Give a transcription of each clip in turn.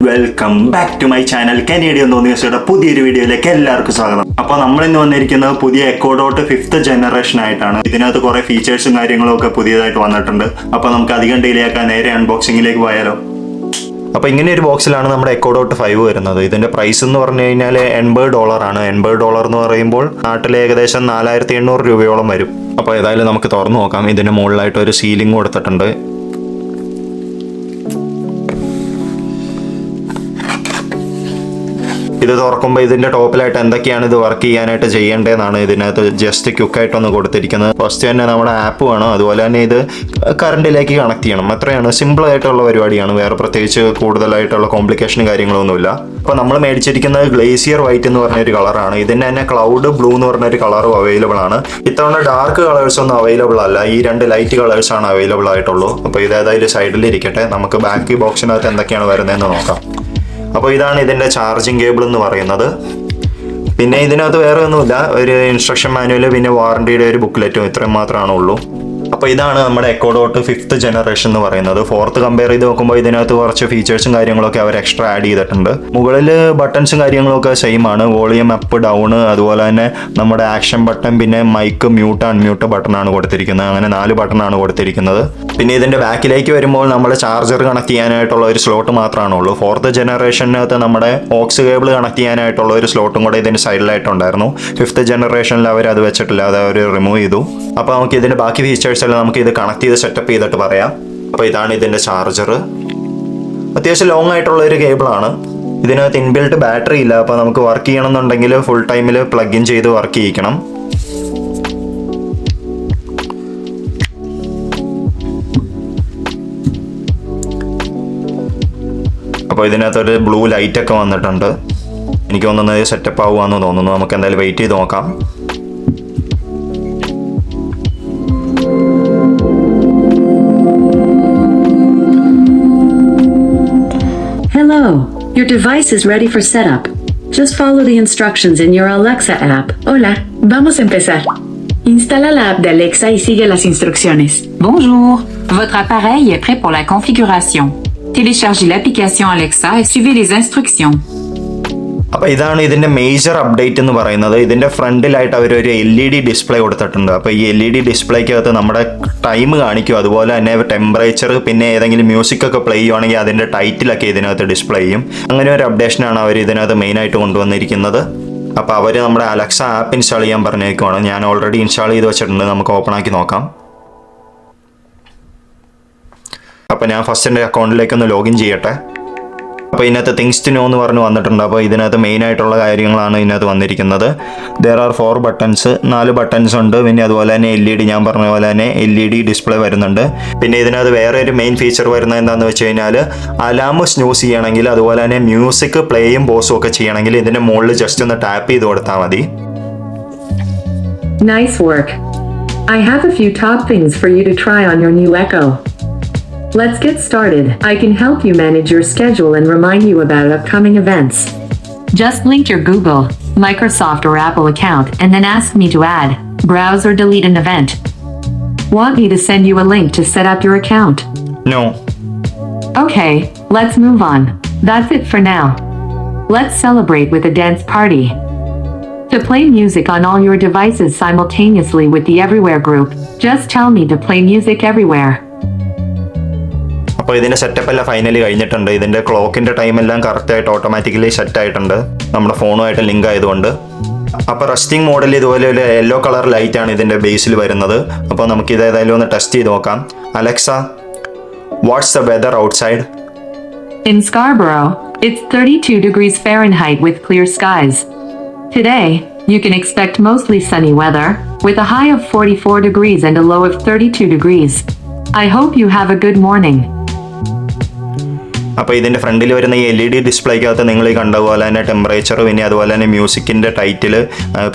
Welcome back to my channel canadianthonnivasiയുടെ പുതിയൊരു വീഡിയോയിലേക്ക് എല്ലാവർക്കും സ്വാഗതം. അപ്പോൾ നമ്മൾ ഇന്ന് വന്നിരിക്കുന്നത് പുതിയ എക്കോ ഡോട്ട് 5th ജനറേഷൻ ആയിട്ടാണ്. ഇതിനകത്ത് കുറെ ഫീച്ചേഴ്സും കാര്യങ്ങളും ഒക്കെ പുതിയതായിട്ട് വന്നിട്ടുണ്ട്. അപ്പോൾ നമുക്ക് അധികം ഡിലേ ആക്കാൻ നേരെ അൺബോക്സിംഗിലേക്ക് പോയാലോ. അപ്പോൾ ഇങ്ങനെ ഒരു ബോക്സിലാണ് നമ്മുടെ എക്കോ ഡോട്ട് 5 വരുന്നത്. ഇതിന്റെ പ്രൈസ് എന്ന് പറഞ്ഞു കഴിഞ്ഞാൽ $80 ആണ്. $80 എന്ന് പറയുമ്പോൾ നാട്ടിൽ ഏകദേശം 4800 രൂപയോളം വരും. അപ്പോൾ ഏതായാലും നമുക്ക് തുറന്നു നോക്കാം. ഇതിന്റെ മുകളിലായിട്ട് ഒരു സീലിംഗ് കൊടുത്തിട്ടുണ്ട്. ഇത് തുറക്കുമ്പോൾ ഇതിന്റെ ടോപ്പിലായിട്ട് എന്തൊക്കെയാണ് ഇത് വർക്ക് ചെയ്യാനായിട്ട് ചെയ്യേണ്ടതെന്നാണ് ഇതിനകത്ത് ജസ്റ്റ് ക്വിക്കായിട്ടൊന്ന് കൊടുത്തിരിക്കുന്നത്. ഫസ്റ്റ് തന്നെ നമ്മുടെ ആപ്പ് വേണം, അതുപോലെ തന്നെ ഇത് കറണ്ടിലേക്ക് കണക്ട് ചെയ്യണം. അത്രയാണ്, സിമ്പിൾ ആയിട്ടുള്ള പരിപാടിയാണ്. വേറെ പ്രത്യേകിച്ച് കൂടുതലായിട്ടുള്ള കോംപ്ലിക്കേഷനും കാര്യങ്ങളൊന്നുമില്ല. അപ്പോൾ നമ്മൾ മേടിച്ചിരിക്കുന്നത് ഗ്ലേസിയർ വൈറ്റ് എന്ന് പറഞ്ഞൊരു കളറാണ്. ഇതിന് തന്നെ ക്ലൗഡ് ബ്ലൂ എന്ന് പറഞ്ഞൊരു കളറും അവൈലബിൾ ആണ്. ഇത്തവണ ഡാർക്ക് കളേഴ്സ് ഒന്നും അവൈലബിൾ അല്ല, ഈ രണ്ട് ലൈറ്റ് കളേഴ്സ് ആണ് അവൈലബിൾ ആയിട്ടുള്ളൂ. അപ്പോൾ ഇത് ഏതായാലും സൈഡിലിരിക്കട്ടെ, നമുക്ക് ബാക്കി ബോക്സിനകത്ത് എന്തൊക്കെയാണ് വരുന്നതെന്ന് നോക്കാം. അപ്പോൾ ഇതാണ് ഇതിൻ്റെ ചാർജിങ് കേബിൾ എന്ന് പറയുന്നത്. പിന്നെ ഇതിനകത്ത് വേറെ ഒന്നുമില്ല, ഒരു ഇൻസ്ട്രക്ഷൻ മാനുവൽ, പിന്നെ വാറണ്ടിയുടെ ഒരു ബുക്ക്ലെറ്റും, ഇത്രയും മാത്രമാണ് ഉള്ളൂ. അപ്പോൾ ഇതാണ് നമ്മുടെ എക്കോ ഡോട്ട് 5th ജനറേഷൻ എന്ന് പറയുന്നത്. 4th കമ്പയർ ചെയ്ത് നോക്കുമ്പോൾ ഇതിനകത്ത് കുറച്ച് ഫീച്ചേഴ്സും കാര്യങ്ങളൊക്കെ അവർ എക്സ്ട്രാ ആഡ് ചെയ്തിട്ടുണ്ട്. മുകളിൽ ബട്ടൺസും കാര്യങ്ങളൊക്കെ സെയിം ആണ്. വോളിയം അപ്പ് ഡൗൺ, അതുപോലെ തന്നെ നമ്മുടെ ആക്ഷൻ ബട്ടൺ, പിന്നെ മൈക്ക്, മ്യൂട്ട് അൺമ്യൂട്ട് ബട്ടൺ ആണ് കൊടുത്തിരിക്കുന്നത്. അങ്ങനെ 4 ബട്ടൺ ആണ് കൊടുത്തിരിക്കുന്നത്. പിന്നെ ഇതിന്റെ ബാക്കിലേക്ക് വരുമ്പോൾ നമ്മുടെ ചാർജർ കണക്ട് ചെയ്യാനായിട്ടുള്ള ഒരു സ്ലോട്ട് മാത്രമാണ് ഉള്ളൂ. 4th ജനറേഷനകത്ത് നമ്മുടെ ഓക്സ് കേബിൾ കണക്ട് ചെയ്യാനായിട്ടുള്ള ഒരു സ്ലോട്ടും കൂടെ ഇതിന്റെ സൈഡിലായിട്ടുണ്ടായിരുന്നു. 5th ജനറേഷനിൽ അവർ അത് വെച്ചിട്ടില്ല, അത് അവർ റിമൂവ് ചെയ്തു. അപ്പോൾ നമുക്ക് ഇതിന്റെ ബാക്കി ഫീച്ചേഴ്സ് എല്ലാം നമുക്ക് ഇത് കണക്ട് ചെയ്ത് സെറ്റപ്പ് ചെയ്തിട്ട് പറയാം. അപ്പോൾ ഇതാണ് ഇതിന്റെ ചാർജർ. അത്യാവശ്യം ലോങ് ആയിട്ടുള്ള ഒരു കേബിളാണ്. ഇതിനകത്ത് ഇൻബിൽട്ട് ബാറ്ററി ഇല്ല. അപ്പോൾ നമുക്ക് വർക്ക് ചെയ്യണമെന്നുണ്ടെങ്കിൽ ഫുൾ ടൈമിൽ പ്ലഗ് ഇൻ ചെയ്ത് വർക്ക് ചെയ്യിക്കണം. അപ്പോൾ ഇതിനകത്തൊരു ബ്ലൂ ലൈറ്റ് ഒക്കെ വന്നിട്ടുണ്ട്. എനിക്ക് തോന്നുന്നത് സെറ്റപ്പ് ആവുകയെന്ന് തോന്നുന്നു. നമുക്ക് എന്തായാലും വെയിറ്റ് ചെയ്ത് നോക്കാം. Hello, your device is ready for setup. Just follow the instructions in your Alexa app. Hola, vamos a empezar. Instala la app de Alexa y sigue las instrucciones. Bonjour, votre appareil est prêt pour la configuration. Téléchargez l'application Alexa et suivez les instructions. അപ്പോൾ ഇതാണ് ഇതിൻ്റെ major update എന്ന് പറയുന്നത്. ഇതിൻ്റെ ഫ്രണ്ടിലായിട്ട് അവരൊരു LED display കൊടുത്തിട്ടുണ്ട്. അപ്പോൾ ഈ LED ഡിസ്പ്ലേക്കകത്ത് നമ്മുടെ ടൈം കാണിക്കും, അതുപോലെ തന്നെ ടെമ്പറേച്ചർ, പിന്നെ ഏതെങ്കിലും മ്യൂസിക് ഒക്കെ പ്ലേ ചെയ്യുവാണെങ്കിൽ അതിൻ്റെ ടൈറ്റിലൊക്കെ ഇതിനകത്ത് ഡിസ്പ്ലേ ചെയ്യും. അങ്ങനെ ഒരു അപ്ഡേഷനാണ് അവർ ഇതിനകത്ത് മെയിനായിട്ട് കൊണ്ടുവന്നിരിക്കുന്നത്. അപ്പോൾ അവർ നമ്മുടെ അലക്സ ആപ്പ് ഇൻസ്റ്റാൾ ചെയ്യാൻ പറഞ്ഞേക്കുവാണ്. ഞാൻ ഓൾറെഡി ഇൻസ്റ്റാൾ ചെയ്ത് വെച്ചിട്ടുണ്ട്. നമുക്ക് ഓപ്പൺ ആക്കി നോക്കാം. അപ്പോൾ ഞാൻ ഫസ്റ്റ് എൻ്റെ അക്കൗണ്ടിലേക്കൊന്ന് ലോഗിൻ ചെയ്യട്ടെ. അപ്പോൾ ഇതിനകത്ത് തിങ്സ് ടു നോ എന്ന് പറഞ്ഞ് വന്നിട്ടുണ്ട്. അപ്പോൾ ഇതിനകത്ത് മെയിൻ ആയിട്ടുള്ള കാര്യങ്ങളാണ് ഇതിനകത്ത് വന്നിരിക്കുന്നത്. ദർ ആർ 4 ബട്ടൺസ്, 4 ബട്ടൺസ് ഉണ്ട്. പിന്നെ അതുപോലെ തന്നെ LED, ഞാൻ പറഞ്ഞ പോലെ തന്നെ LED ഡിസ്പ്ലേ വരുന്നുണ്ട്. പിന്നെ ഇതിനകത്ത് വേറെ ഒരു മെയിൻ ഫീച്ചർ വരുന്നത് എന്താണെന്ന് വെച്ച് കഴിഞ്ഞാൽ അലാം സ്നൂസ് ചെയ്യണമെങ്കിൽ, അതുപോലെ തന്നെ മ്യൂസിക് പ്ലേയും പോസും ഒക്കെ ചെയ്യണമെങ്കിൽ ഇതിൻ്റെ മുകളിൽ ജസ്റ്റ് ഒന്ന് ടാപ്പ് ചെയ്ത് കൊടുത്താൽ മതി. Nice work. I have a few top things for you to try on your new Echo. Let's get started. I can help you manage your schedule and remind you about upcoming events. Just link your Google, Microsoft, or Apple account and then ask me to add, browse, or delete an event. Want me to send you a link to set up your account? No. Okay, let's move on. That's it for now. Let's celebrate with a dance party. To play music on all your devices simultaneously with the Everywhere group, just tell me to play music everywhere. അപ്പോൾ ഇതിൻ്റെ setup എല്ലാം finally കഴിഞ്ഞിട്ടുണ്ട്. ഇതിൻ്റെ ക്ലോക്കിൻ്റെ ടൈമെല്ലാം കറക്റ്റായിട്ട് automatically set ആയിട്ടുണ്ട്, നമ്മുടെ ഫോണുമായിട്ട് link ആയതുകൊണ്ട്. അപ്പോൾ റെസ്റ്റിംഗ് മോഡിൽ ഇതുപോലെ ഒരു യെല്ലോ കളർ ലൈറ്റാണ് ഇതിൻ്റെ ബേസിൽ വരുന്നത്. അപ്പോൾ നമുക്കിത് ഏതായാലും ഒന്ന് ടെസ്റ്റ് ചെയ്ത് നോക്കാം. Alexa, what's the weather outside? In Scarborough, it's 32 degrees Fahrenheit with clear skies. Today, you can expect mostly sunny weather, with a high of 44 degrees and a low of 32 degrees. I hope you have a good morning. അപ്പോൾ ഇതിൻ്റെ ഫ്രണ്ടിൽ വരുന്ന ഈ LED ഡിസ്പ്ലേക്കകത്ത് നിങ്ങൾ ഈ കണ്ട പോലെ തന്നെ ടെമ്പറേച്ചർ, പിന്നെ അതുപോലെ തന്നെ മ്യൂസിക്കിൻ്റെ ടൈറ്റിൽ,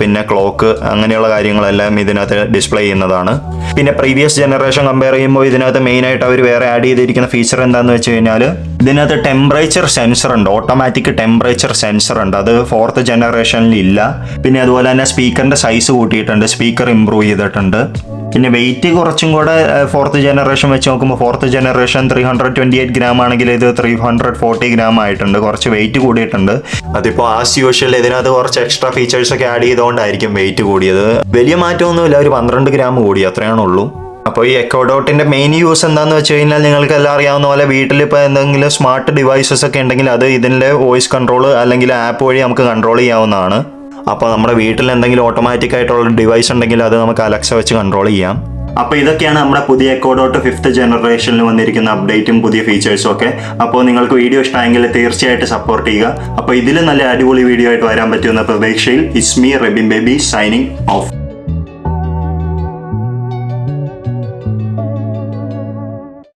പിന്നെ ക്ലോക്ക്, അങ്ങനെയുള്ള കാര്യങ്ങളെല്ലാം ഇതിനകത്ത് ഡിസ്പ്ലേ ചെയ്യുന്നതാണ്. പിന്നെ പ്രീവിയസ് ജനറേഷൻ കമ്പയർ ചെയ്യുമ്പോൾ ഇതിനകത്ത് മെയിനായിട്ട് അവർ വേറെ ആഡ് ചെയ്തിരിക്കുന്ന ഫീച്ചർ എന്താണെന്ന് വെച്ച് കഴിഞ്ഞാൽ ഇതിനകത്ത് ടെമ്പറേച്ചർ സെൻസർ ഉണ്ട്, ഓട്ടോമാറ്റിക് ടെമ്പറേച്ചർ സെൻസർ ഉണ്ട്. അത് 4th ജനറേഷനിൽ ഇല്ല. പിന്നെ അതുപോലെ തന്നെ സ്പീക്കറിൻ്റെ സൈസ് കൂട്ടിയിട്ടുണ്ട്, സ്പീക്കർ ഇംപ്രൂവ് ചെയ്തിട്ടുണ്ട്. പിന്നെ വെയിറ്റ് കുറച്ചും കൂടെ 4th ജനറേഷൻ വെച്ച് നോക്കുമ്പോൾ 4th ജനറേഷൻ 328 ഗ്രാം ആണെങ്കിൽ ഇത് 340 ഗ്രാം ആയിട്ടുണ്ട്. കുറച്ച് വെയിറ്റ് കൂടിയിട്ടുണ്ട്. അതിപ്പോൾ ആസ് യൂഷ്വൽ ഇതിനകത്ത് കുറച്ച് എക്സ്ട്രാ ഫീച്ചേഴ്സ് ഒക്കെ ആഡ് ചെയ്തുകൊണ്ടായിരിക്കും വെയിറ്റ് കൂടിയത്. വലിയ മാറ്റമൊന്നുമില്ല, ഒരു 12 ഗ്രാം കൂടി, അത്രയാണുള്ളൂ. അപ്പോൾ ഈ എക്കോ ഡോട്ടിന്റെ മെയിൻ യൂസ് എന്താണെന്ന് വെച്ച് കഴിഞ്ഞാൽ നിങ്ങൾക്ക് എല്ലാം അറിയാവുന്ന പോലെ വീട്ടിൽ ഇപ്പോൾ എന്തെങ്കിലും സ്മാർട്ട് ഡിവൈസസ് ഒക്കെ ഉണ്ടെങ്കിൽ അത് ഇതിൻ്റെ വോയിസ് കൺട്രോൾ അല്ലെങ്കിൽ ആപ്പ് വഴി നമുക്ക് കൺട്രോൾ ചെയ്യാവുന്നതാണ്. അപ്പോൾ നമ്മുടെ വീട്ടിൽ എന്തെങ്കിലും ഓട്ടോമാറ്റിക് ആയിട്ടുള്ള ഡിവൈസ് ഉണ്ടെങ്കിൽ അത് നമുക്ക് അലക്സ വെച്ച് കൺട്രോൾ ചെയ്യാം. അപ്പോൾ ഇതൊക്കെയാണ് നമ്മുടെ പുതിയ എക്കോ ഡോട്ട് 5th ജനറേഷനിൽ വന്നിരിക്കുന്ന അപ്ഡേറ്റും പുതിയ ഫീച്ചേഴ്സും ഒക്കെ. അപ്പോൾ നിങ്ങൾക്ക് വീഡിയോ ഇഷ്ടമായെങ്കിൽ തീർച്ചയായിട്ടും സപ്പോർട്ട് ചെയ്യുക. അപ്പോൾ ഇതിൽ നല്ല അടിപൊളി വീഡിയോ ആയിട്ട് വരാൻ പറ്റുമെന്ന പ്രതീക്ഷയിൽ it's me Rebin baby signing off.